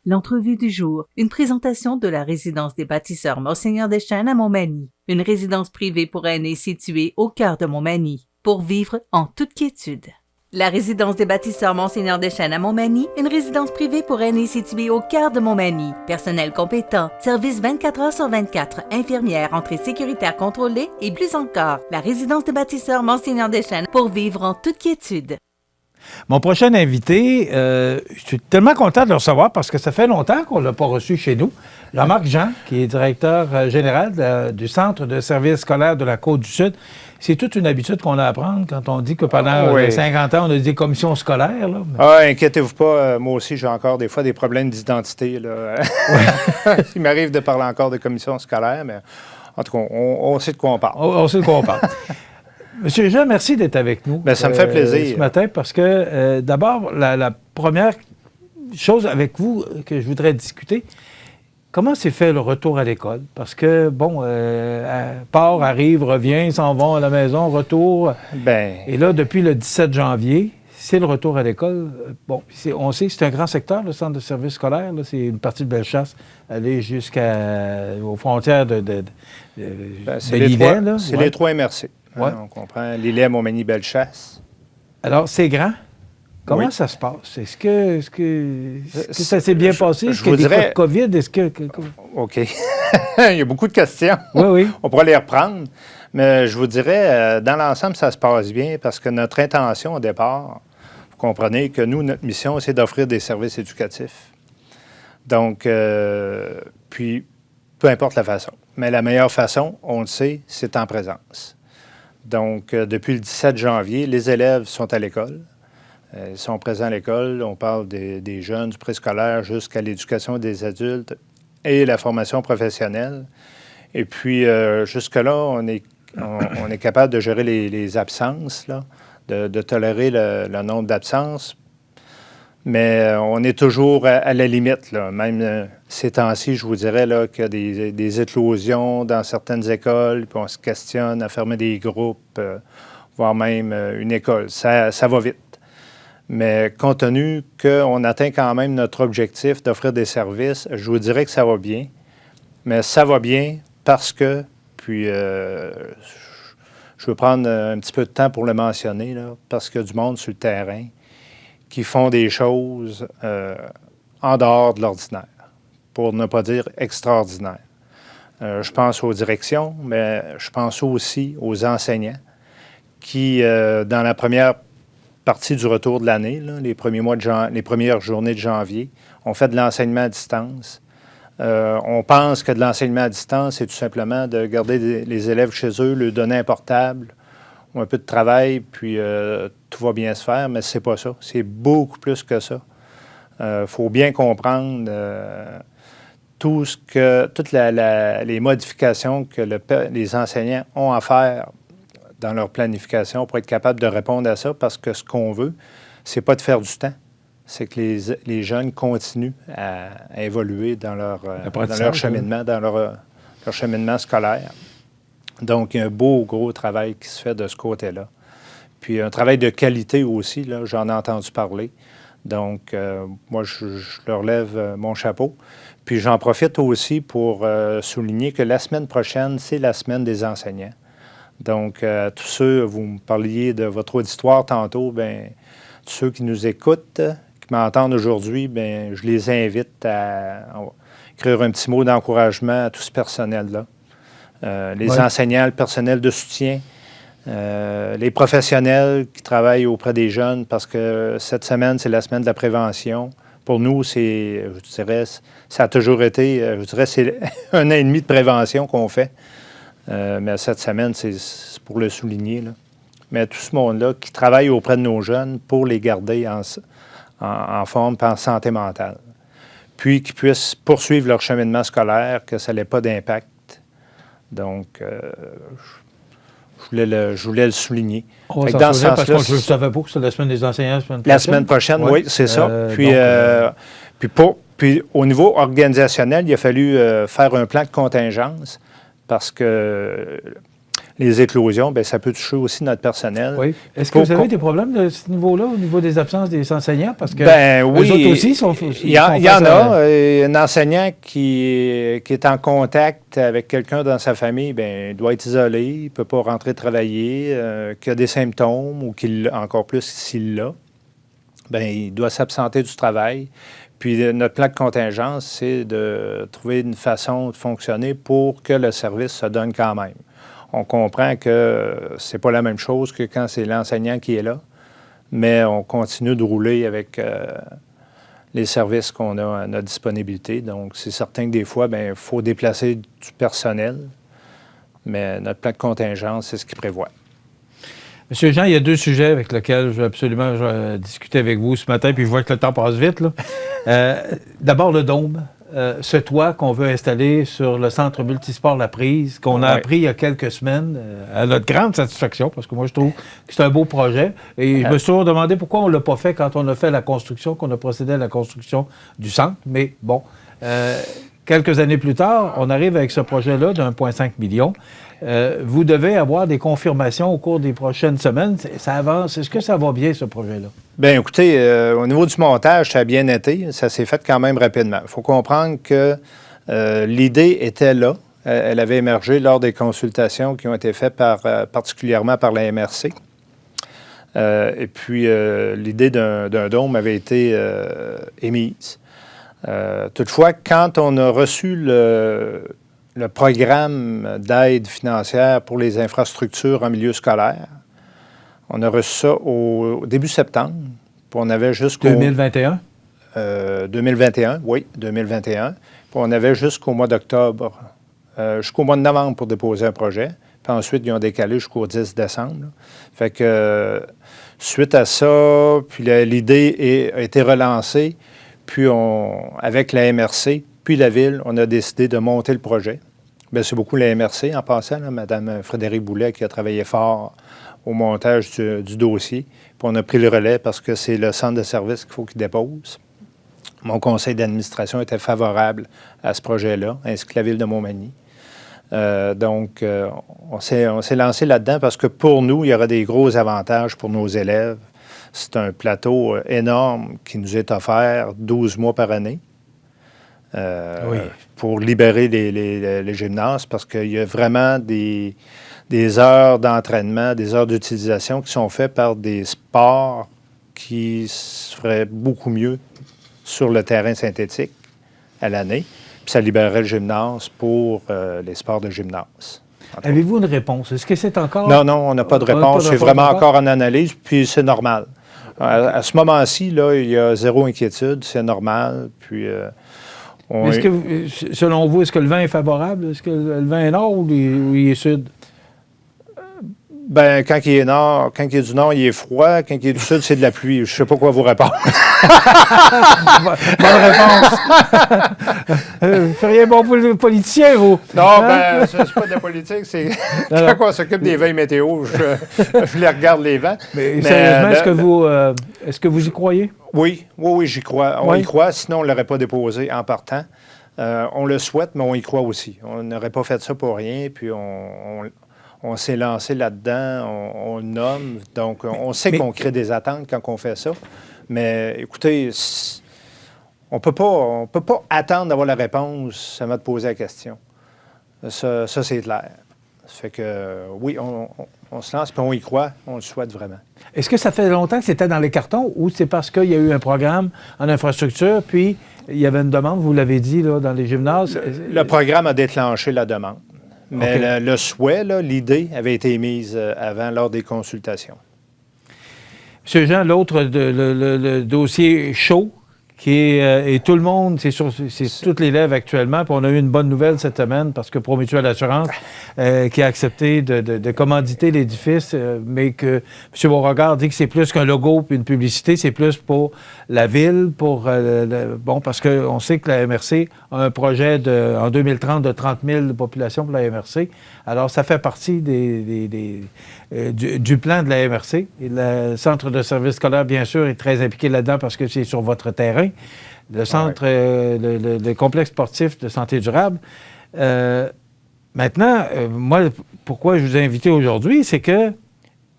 L'entrevue du jour, une présentation de la résidence des bâtisseurs Monseigneur Deschênes à Montmagny, une résidence privée pour aînés située au cœur de Montmagny, pour vivre en toute quiétude. La résidence des bâtisseurs Monseigneur Deschênes à Montmagny, une résidence privée pour aînés située au cœur de Montmagny. Personnel compétent, service 24 heures sur 24, infirmière, entrée sécuritaire contrôlée et plus encore. La résidence des bâtisseurs Monseigneur Deschênes pour vivre en toute quiétude. Mon prochain invité, je suis tellement content de le recevoir parce que ça fait longtemps qu'on ne l'a pas reçu chez nous. Jean-Marc Jean, qui est directeur général du Centre de services scolaires de la Côte-du-Sud. C'est toute une habitude qu'on a à prendre quand on dit que pendant 50 ans, on a des commissions scolaires. Là. Ah, inquiétez-vous pas, moi aussi, j'ai encore des fois des problèmes d'identité. Là. Il m'arrive de parler encore de commissions scolaires, mais en tout cas, on sait de quoi on parle. On sait de quoi on parle. Monsieur Jean, merci d'être avec nous. Bien, ça me fait plaisir. Ce matin, parce que d'abord, la première chose avec vous que je voudrais discuter, comment s'est fait le retour à l'école? Parce que, bon, part, arrive, revient, s'en vont à la maison, retour. Bien. Et là, depuis le 17 janvier, c'est le retour à l'école. Bon, on sait que c'est un grand secteur, le centre de services scolaires. Là, c'est une partie de Bellechasse, aller jusqu'aux frontières de l'Îlet. C'est les 3 MRC. Ouais. On comprend l'Îlet, Montmagny, Bellechasse. Alors, c'est grand. Comment ça se passe? Est-ce que ça s'est bien passé? Est-ce qu'il y a des cas de COVID? OK. Il y a beaucoup de questions. Oui. On pourra les reprendre. Mais je vous dirais, dans l'ensemble, ça se passe bien parce que notre intention au départ, vous comprenez que nous, notre mission, c'est d'offrir des services éducatifs. Donc, puis, peu importe la façon. Mais la meilleure façon, on le sait, c'est en présence. Donc, depuis le 17 janvier, les élèves sont à l'école. Ils sont présents à l'école. On parle des jeunes, du préscolaire jusqu'à l'éducation des adultes et la formation professionnelle. Et puis, jusque-là, on est capable de gérer les absences, là, de tolérer le nombre d'absences. Mais on est toujours à la limite, là. Même ces temps-ci, je vous dirais là, qu'il y a des éclosions dans certaines écoles, puis on se questionne à fermer des groupes, voire même une école. Ça va vite. Mais compte tenu qu'on atteint quand même notre objectif d'offrir des services, je vous dirais que ça va bien. Mais ça va bien parce que, puis je veux prendre un petit peu de temps pour le mentionner, là, parce qu'il y a du monde sur le terrain qui font des choses en dehors de l'ordinaire, pour ne pas dire extraordinaire. Je pense aux directions, mais je pense aussi aux enseignants qui, dans la première partie du retour de l'année, là, les premières journées de janvier, ont fait de l'enseignement à distance. On pense que de l'enseignement à distance, c'est tout simplement de garder les élèves chez eux, leur donner un portable, ou un peu de travail, puis tout va bien se faire, mais c'est pas ça. C'est beaucoup plus que ça. Faut bien comprendre toutes les modifications que les enseignants ont à faire dans leur planification pour être capable de répondre à ça, parce que ce qu'on veut, c'est pas de faire du temps, c'est que les jeunes continuent à évoluer dans leur cheminement, dans leur cheminement scolaire. Donc, il y a un beau, gros travail qui se fait de ce côté-là. Puis, un travail de qualité aussi, là, j'en ai entendu parler. Donc, moi, je leur lève mon chapeau. Puis, j'en profite aussi pour souligner que la semaine prochaine, c'est la semaine des enseignants. Donc, tous ceux, vous me parliez de votre auditoire tantôt, bien, tous ceux qui nous écoutent, qui m'entendent aujourd'hui, bien, je les invite à écrire un petit mot d'encouragement à tout ce personnel-là. Les enseignants, le personnel de soutien, les professionnels qui travaillent auprès des jeunes, parce que cette semaine, c'est la semaine de la prévention. Pour nous, je dirais, ça a toujours été, je dirais, c'est 1 an et demi de prévention qu'on fait. Mais cette semaine, c'est pour le souligner, là. Mais tout ce monde-là qui travaille auprès de nos jeunes pour les garder en forme et en santé mentale. Puis qu'ils puissent poursuivre leur cheminement scolaire, que ça n'ait pas d'impact. Donc, je voulais le souligner. Dans ce sens-là, parce que je ne savais pas que c'était la semaine des enseignants la semaine prochaine. Oui, c'est ça. Puis au niveau organisationnel, il a fallu faire un plan de contingence parce que les éclosions, bien, ça peut toucher aussi notre personnel. Oui. Est-ce que vous avez des problèmes de ce niveau-là, au niveau des absences des enseignants? Parce que oui, eux autres aussi sont il y en a. Un enseignant qui est en contact avec quelqu'un dans sa famille, bien, il doit être isolé, il ne peut pas rentrer travailler, qui a des symptômes ou encore plus s'il l'a, bien, il doit s'absenter du travail. Puis notre plan de contingence, c'est de trouver une façon de fonctionner pour que le service se donne quand même. On comprend que c'est pas la même chose que quand c'est l'enseignant qui est là, mais on continue de rouler avec les services qu'on a à notre disponibilité. Donc, c'est certain que des fois, bien, il faut déplacer du personnel, mais notre plan de contingence, c'est ce qu'il prévoit. Monsieur Jean, il y a 2 sujets avec lesquels je veux absolument discuter avec vous ce matin, puis je vois que le temps passe vite, là. D'abord, le dôme, ce toit qu'on veut installer sur le centre multisport La Prise, qu'on a appris il y a quelques semaines, à notre grande satisfaction, parce que moi, je trouve que c'est un beau projet. Et je me suis toujours demandé pourquoi on ne l'a pas fait quand on a fait la construction, qu'on a procédé à la construction du centre. Mais bon, quelques années plus tard, on arrive avec ce projet-là de 1,5 million. Vous devez avoir des confirmations au cours des prochaines semaines. Ça avance. Est-ce que ça va bien, ce projet-là? Bien, écoutez, au niveau du montage, ça a bien été. Ça s'est fait quand même rapidement. Il faut comprendre que l'idée était là. Elle avait émergé lors des consultations qui ont été faites particulièrement par la MRC. Et puis, l'idée d'un dôme avait été émise. Toutefois, quand on a reçu le programme d'aide financière pour les infrastructures en milieu scolaire, on a reçu ça au début septembre. Puis on avait jusqu'au... 2021? 2021, oui, 2021. Puis on avait jusqu'au mois d'octobre, jusqu'au mois de novembre pour déposer un projet. Puis ensuite, ils ont décalé jusqu'au 10 décembre. Là. Fait que suite à ça, puis l'idée a été relancée. Puis avec la MRC, puis la Ville, on a décidé de monter le projet. Bien, c'est beaucoup la MRC en passant, là, Mme Frédéric Boulet qui a travaillé fort au montage du dossier. Puis on a pris le relais parce que c'est le centre de service qu'il faut qu'il dépose. Mon conseil d'administration était favorable à ce projet-là, ainsi que la Ville de Montmagny. Donc, on s'est lancé là-dedans parce que pour nous, il y aura des gros avantages pour nos élèves. C'est un plateau énorme qui nous est offert 12 mois par année. Pour libérer les gymnases, parce qu'il y a vraiment des heures d'entraînement, des heures d'utilisation qui sont faites par des sports qui se feraient beaucoup mieux sur le terrain synthétique à l'année. Puis ça libérerait le gymnase pour les sports de gymnase. Avez-vous une réponse? Est-ce que c'est encore... Non, on n'a pas de réponse. C'est vraiment encore en analyse, puis c'est normal. À ce moment-ci, là, il y a zéro inquiétude, c'est normal, puis... Est-ce que, selon vous, est-ce que le vent est favorable? Est-ce que le vent est nord ou il est sud? Bien, quand il est nord, quand il est du nord, il est froid. Quand il est du sud, c'est de la pluie. Je ne sais pas quoi vous répondre. Bonne réponse. Vous feriez bon pour le politicien, vous? Non, bien, c'est pas de la politique. C'est quand on s'occupe des veilles météo, je les regarde les vents. Mais sérieusement, est-ce que vous y croyez? Oui, j'y crois. On y croit, sinon on ne l'aurait pas déposé en partant. On le souhaite, mais on y croit aussi. On n'aurait pas fait ça pour rien, puis on s'est lancé là-dedans, on le nomme. Donc, on sait qu'on crée des attentes quand on fait ça. Mais écoutez, on peut pas attendre d'avoir la réponse avant de poser la question. Ça c'est clair. Ça fait que, oui, on se lance, puis on y croit, on le souhaite vraiment. Est-ce que ça fait longtemps que c'était dans les cartons ou c'est parce qu'il y a eu un programme en infrastructure, puis il y avait une demande, vous l'avez dit, là, dans les gymnases? Le programme a déclenché la demande. Mais le souhait, l'idée avait été émise avant lors des consultations. M. Jean, l'autre, le dossier chaud, qui est et tout le monde, c'est tous les élèves actuellement. Puis on a eu une bonne nouvelle cette semaine parce que Promutuelle Assurance, qui a accepté de commanditer l'édifice, mais que M. Beauregard dit que c'est plus qu'un logo puis une publicité, c'est plus pour la ville, parce qu'on sait que la MRC a un projet en 2030 de 30 000 de population pour la MRC. Alors, ça fait partie du plan de la MRC. Et le Centre de services scolaires, bien sûr, est très impliqué là-dedans parce que c'est sur votre terrain. Le centre, le complexe sportif de santé durable. Maintenant, moi, pourquoi je vous ai invité aujourd'hui, c'est que,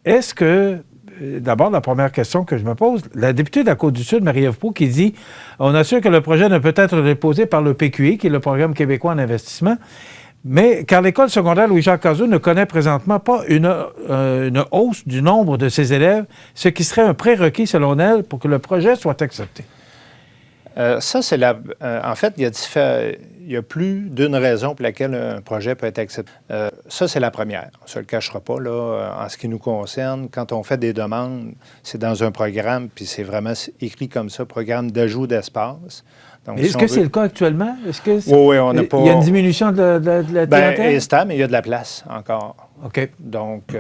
est-ce que, d'abord, la première question que je me pose, la députée de la Côte-du-Sud, Marie-Ève Proulx, qui dit « On assure que le projet ne peut être déposé par le PQI, qui est le Programme québécois en investissement, mais car l'école secondaire Louis-Jacques Cazot ne connaît présentement pas une hausse du nombre de ses élèves, ce qui serait un prérequis, selon elle, pour que le projet soit accepté. » Ça, c'est en fait, il y a plus d'une raison pour laquelle un projet peut être accepté. Ça, c'est la première. On ne se le cachera pas, là, en ce qui nous concerne. Quand on fait des demandes, c'est dans un programme, puis c'est vraiment écrit comme ça, programme d'ajout d'espace. Donc, est-ce que c'est le cas actuellement? Est-ce que oui, on n'a pas... Il y a une diminution de la clientèle? Bien, stable, mais il y a de la place encore. OK. Donc,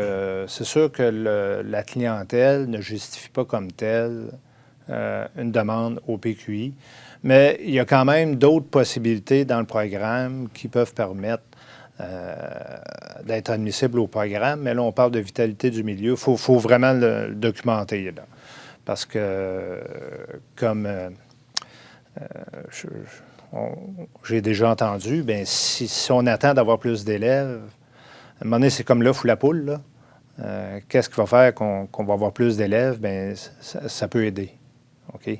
c'est sûr que la clientèle ne justifie pas comme telle une demande au PQI. Mais il y a quand même d'autres possibilités dans le programme qui peuvent permettre d'être admissible au programme. Mais là, on parle de vitalité du milieu. Il faut vraiment le documenter, là. Parce que, comme j'ai déjà entendu, bien, si on attend d'avoir plus d'élèves, à un moment donné, c'est comme l'œuf ou la poule, là. Qu'est-ce qui va faire qu'on va avoir plus d'élèves? Bien, ça peut aider. OK.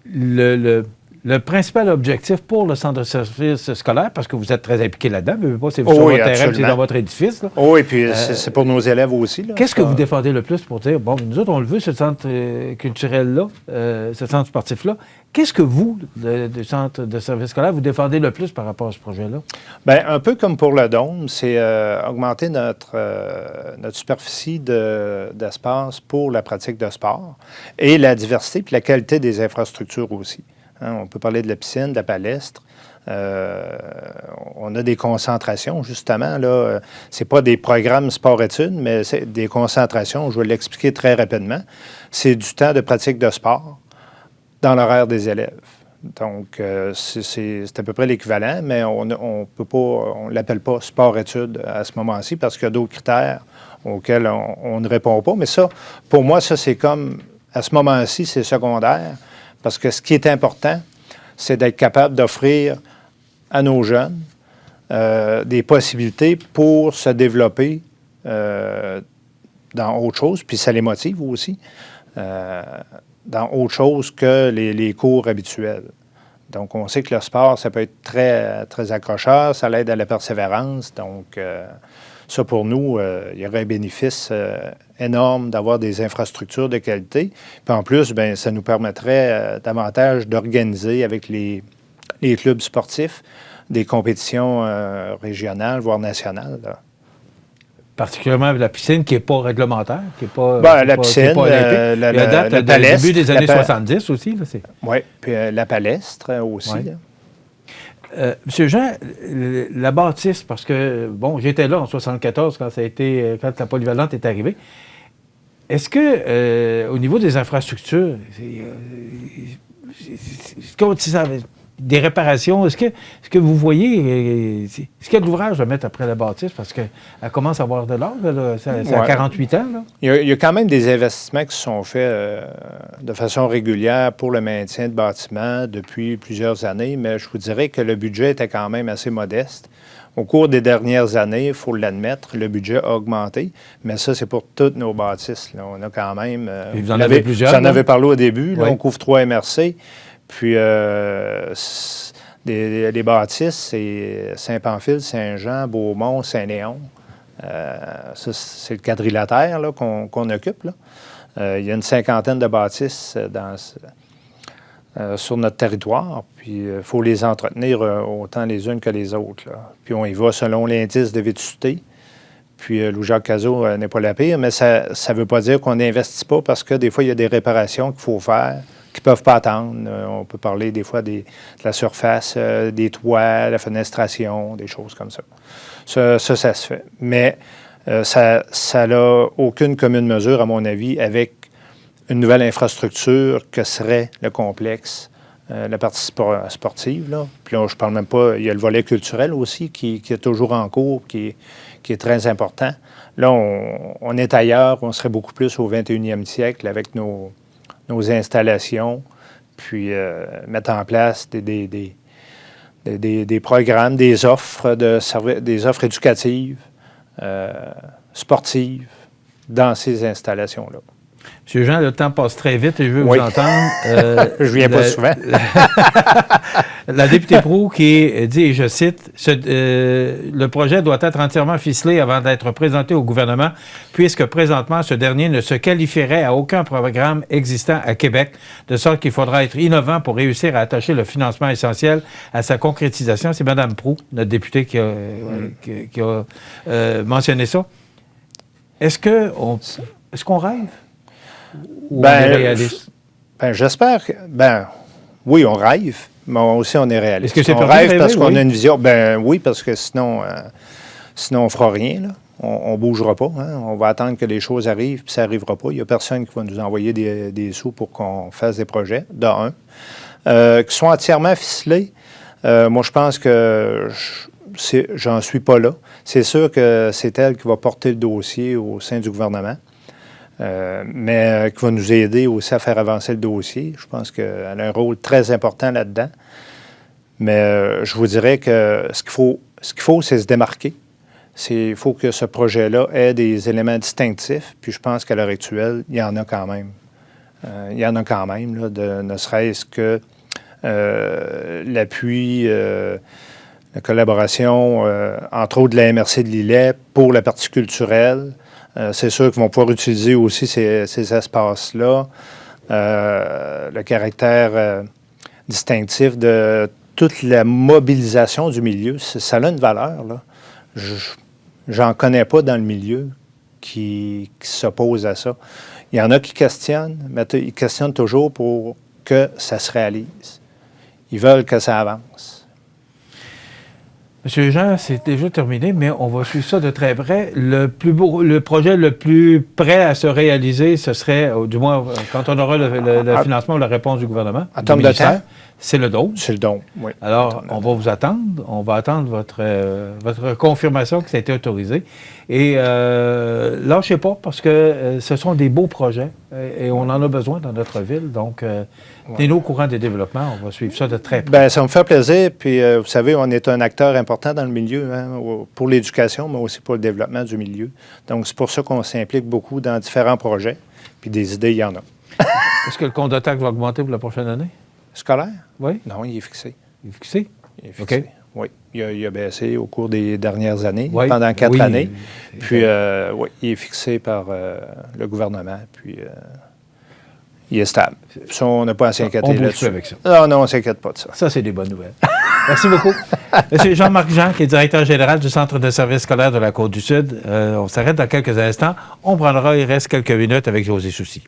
Le principal objectif pour le centre de service scolaire, parce que vous êtes très impliqué là-dedans, mais c'est sur votre terrain, c'est dans votre édifice. Là. Oui, et puis c'est pour nos élèves aussi. Là. Qu'est-ce que vous défendez le plus pour dire, bon, nous autres, on le veut, ce centre culturel-là, ce centre sportif-là. Qu'est-ce que vous, du centre de service scolaire, vous défendez le plus par rapport à ce projet-là? Bien, un peu comme pour le Dôme, c'est augmenter notre superficie d'espace pour la pratique de sport et la diversité puis la qualité des infrastructures aussi. Hein, on peut parler de la piscine, de la palestre. On a des concentrations, justement. Là, c'est pas des programmes sport-études, mais c'est des concentrations. Je vais l'expliquer très rapidement. C'est du temps de pratique de sport dans l'horaire des élèves. Donc, c'est à peu près l'équivalent, mais on peut pas, on l'appelle pas sport-études à ce moment-ci parce qu'il y a d'autres critères auxquels on ne répond pas. Mais ça, pour moi, ça, c'est comme, à ce moment-ci, c'est secondaire. Parce que ce qui est important, c'est d'être capable d'offrir à nos jeunes des possibilités pour se développer dans autre chose, puis ça les motive aussi, dans autre chose que les cours habituels. Donc, on sait que le sport, ça peut être très, très accrocheur, ça l'aide à la persévérance. Donc, ça, pour nous, il y aurait un bénéfice énorme d'avoir des infrastructures de qualité. Puis en plus, bien, ça nous permettrait davantage d'organiser avec les clubs sportifs des compétitions régionales, voire nationales. Là. Particulièrement avec la piscine qui n'est pas réglementaire, qui n'est pas, la piscine, la palestre, début des années 70 aussi. Oui, puis la palestre aussi. Ouais. Monsieur Jean, la bâtisse, parce que, bon, j'étais là en 1974 quand la polyvalente est arrivée. Est-ce que, au niveau des infrastructures, des réparations, est-ce que vous voyez, est-ce qu'il y a de l'ouvrage à mettre après la bâtisse? Parce qu'elle commence à avoir de l'âge, c'est à 48 ans. Là. Il y a quand même des investissements qui se sont faits de façon régulière pour le maintien de bâtiments depuis plusieurs années, mais je vous dirais que le budget était quand même assez modeste. Au cours des dernières années, il faut l'admettre, le budget a augmenté, mais ça, c'est pour toutes nos bâtisses. Là. On a quand même... vous en avez plusieurs. J'en avais parlé au début. Là, oui. On couvre 3 MRC. Puis, les bâtisses, c'est Saint-Pamphile, Saint-Jean, Beaumont, Saint-Léon. Ça, c'est le quadrilatère là, qu'on occupe. Là. Il y a une 50aine de bâtisses sur notre territoire. Puis, il faut les entretenir autant les unes que les autres. Là. Puis, on y va selon l'indice de vétusté. Puis, Louis-Jacques Cazot n'est pas la pire, mais ça ne veut pas dire qu'on n'investit pas parce que des fois, il y a des réparations qu'il faut faire qui ne peuvent pas attendre. On peut parler des fois de la surface, des toits, la fenestration, des choses comme ça. Ça se fait. Mais ça n'a aucune commune mesure, à mon avis, avec une nouvelle infrastructure que serait le complexe, la partie sportive. Là. Puis là, je ne parle même pas, il y a le volet culturel aussi qui est toujours en cours, qui est très important. Là, on est ailleurs, on serait beaucoup plus au 21e siècle avec nos installations, puis mettre en place des programmes, des offres des offres éducatives, sportives dans ces installations-là. M. Jean, le temps passe très vite et je veux Oui. vous entendre. Je ne viens pas souvent. La députée Proulx qui dit, et je cite, le projet doit être entièrement ficelé avant d'être présenté au gouvernement, puisque présentement, ce dernier ne se qualifierait à aucun programme existant à Québec, de sorte qu'il faudra être innovant pour réussir à attacher le financement essentiel à sa concrétisation. C'est Mme Proulx, notre députée, qui a mentionné ça. Est-ce qu'on rêve? Ou on est réaliste? J'espère que... oui, on rêve, mais aussi on est réaliste. Est-ce que c'est on permis de rêve rêver, parce qu'on oui? a une vision. Oui, parce que sinon on ne fera rien. Là. On ne bougera pas. Hein? On va attendre que les choses arrivent, puis ça n'arrivera pas. Il n'y a personne qui va nous envoyer des sous pour qu'on fasse des projets, de un. Qui sont entièrement ficelés. Moi, je pense que j'en suis pas là. C'est sûr que c'est elle qui va porter le dossier au sein du gouvernement. Mais qui va nous aider aussi à faire avancer le dossier. Je pense qu'elle a un rôle très important là-dedans. Mais je vous dirais que ce qu'il faut, c'est se démarquer. Il faut que ce projet-là ait des éléments distinctifs. Puis je pense qu'à l'heure actuelle, il y en a quand même. Il y en a quand même, là, ne serait-ce que l'appui, la collaboration, entre autres de la MRC de Lillet pour la partie culturelle. C'est sûr qu'ils vont pouvoir utiliser aussi ces espaces-là. Le caractère distinctif de toute la mobilisation du milieu, ça a une valeur, là. J'en connais pas dans le milieu qui s'oppose à ça. Il y en a qui questionnent, mais ils questionnent toujours pour que ça se réalise. Ils veulent que ça avance. Monsieur Jean, c'est déjà terminé, mais on va suivre ça de très près. Le projet le plus prêt à se réaliser, ce serait, du moins, quand on aura le financement ou la réponse du gouvernement. En termes de temps? C'est le don. C'est le don, oui. Alors, on va vous attendre. On va attendre votre confirmation que ça a été autorisé. Et lâchez pas, parce que ce sont des beaux projets et on en a besoin dans notre ville. Donc, tenez-nous au courant des développements. On va suivre ça de très près. Bien, ça me fait plaisir. Puis, vous savez, on est un acteur important dans le milieu, hein, pour l'éducation, mais aussi pour le développement du milieu. Donc, c'est pour ça qu'on s'implique beaucoup dans différents projets. Puis, des idées, il y en a. Est-ce que le compte de taxe va augmenter pour la prochaine année? Scolaire? Oui. Non, il est fixé. Il est fixé? Il est fixé. OK. Oui. Il a baissé au cours des dernières années, Oui. pendant 4 années. Puis, exact. oui, il est fixé par le gouvernement. Puis, il est stable. Ça, on n'a pas à s'inquiéter On bouge là-dessus. plus avec ça. Non, on ne s'inquiète pas de ça. Ça, c'est des bonnes nouvelles. Merci beaucoup. Monsieur Jean-Marc Jean, qui est directeur général du Centre de services scolaires de la Côte-du-Sud. On s'arrête dans quelques instants. On prendra, il reste quelques minutes avec José Soucy.